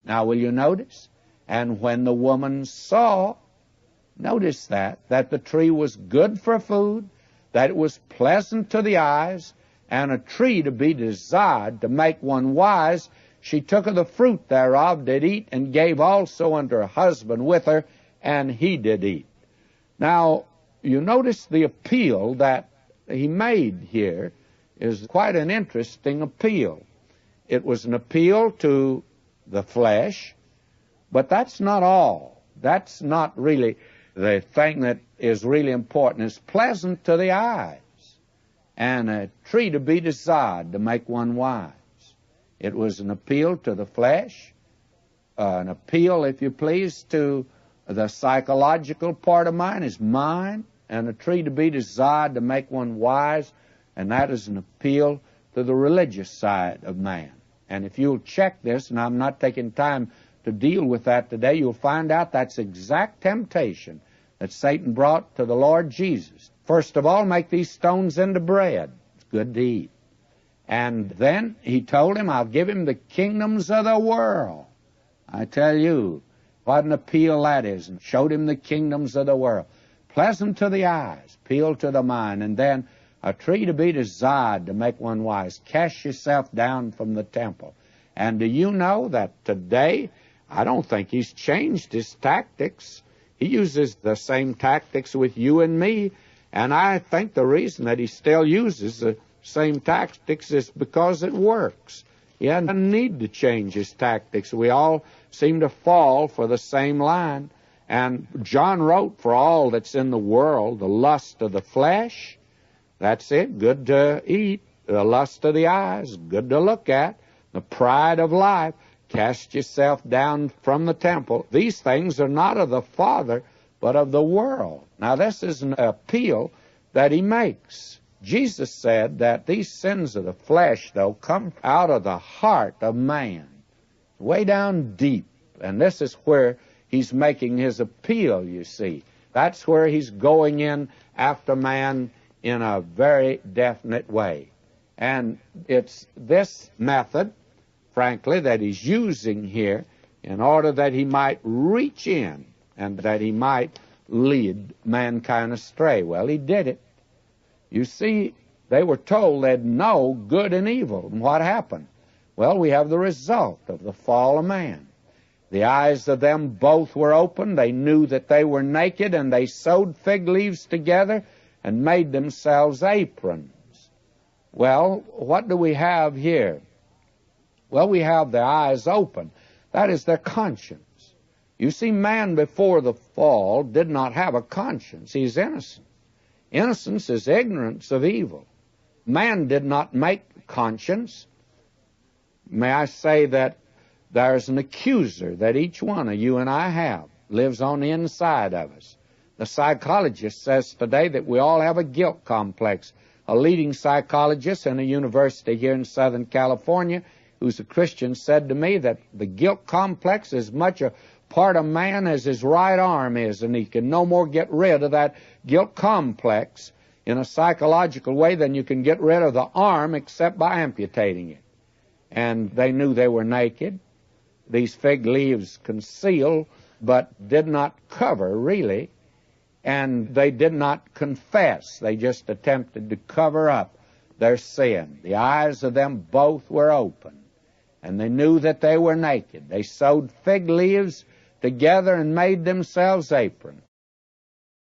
Now, will you notice? And when the woman saw, notice that the tree was good for food, that it was pleasant to the eyes, and a tree to be desired to make one wise, she took of the fruit thereof, did eat, and gave also unto her husband with her, and he did eat. Now, you notice the appeal that he made here is quite an interesting appeal. It was an appeal to the flesh, but that's not all. That's not really the thing that is really important. It's pleasant to the eyes, and a tree to be desired to make one wise. It was an appeal to the flesh, an appeal, if you please, to the psychological part of man, his mind, and a tree to be desired to make one wise, and that is an appeal to the religious side of man. And if you'll check this, and I'm not taking time to deal with that today, you'll find out that's exact temptation that Satan brought to the Lord Jesus. First of all, make these stones into bread. It's good to eat. And then he told him, I'll give him the kingdoms of the world. I tell you, what an appeal that is. And showed him the kingdoms of the world. Pleasant to the eyes, appeal to the mind. And then a tree to be desired to make one wise. Cast yourself down from the temple. And do you know that today, I don't think he's changed his tactics. He uses the same tactics with you and me. And I think the reason that he still uses the same tactics is because it works. He doesn't need to change his tactics. We all seem to fall for the same line. And John wrote, for all that's in the world, the lust of the flesh, that's it, good to eat. The lust of the eyes, good to look at. The pride of life, cast yourself down from the temple. These things are not of the Father, but of the world. Now, this is an appeal that he makes. Jesus said that these sins of the flesh, though, come out of the heart of man, way down deep. And this is where he's making his appeal, you see. That's where he's going in after man in a very definite way. And it's this method, frankly, that he's using here in order that he might reach in and that he might lead mankind astray. Well, he did it. You see, they were told they'd know good and evil. And what happened? Well, we have the result of the fall of man. The eyes of them both were open. They knew that they were naked, and they sewed fig leaves together and made themselves aprons. Well, what do we have here? Well, we have their eyes open. That is their conscience. You see, man before the fall did not have a conscience. He's innocent. Innocence is ignorance of evil. Man did not make conscience. May I say that there's an accuser that each one of you and I have, lives on the inside of us. The psychologist says today that we all have a guilt complex. A leading psychologist in a university here in Southern California, who's a Christian, said to me that the guilt complex is much a part of man as his right arm is, and he can no more get rid of that guilt complex in a psychological way than you can get rid of the arm except by amputating it. And they knew they were naked. These fig leaves conceal, but did not cover, really. And they did not confess. They just attempted to cover up their sin. The eyes of them both were open, and they knew that they were naked. They sewed fig leaves together and made themselves aprons.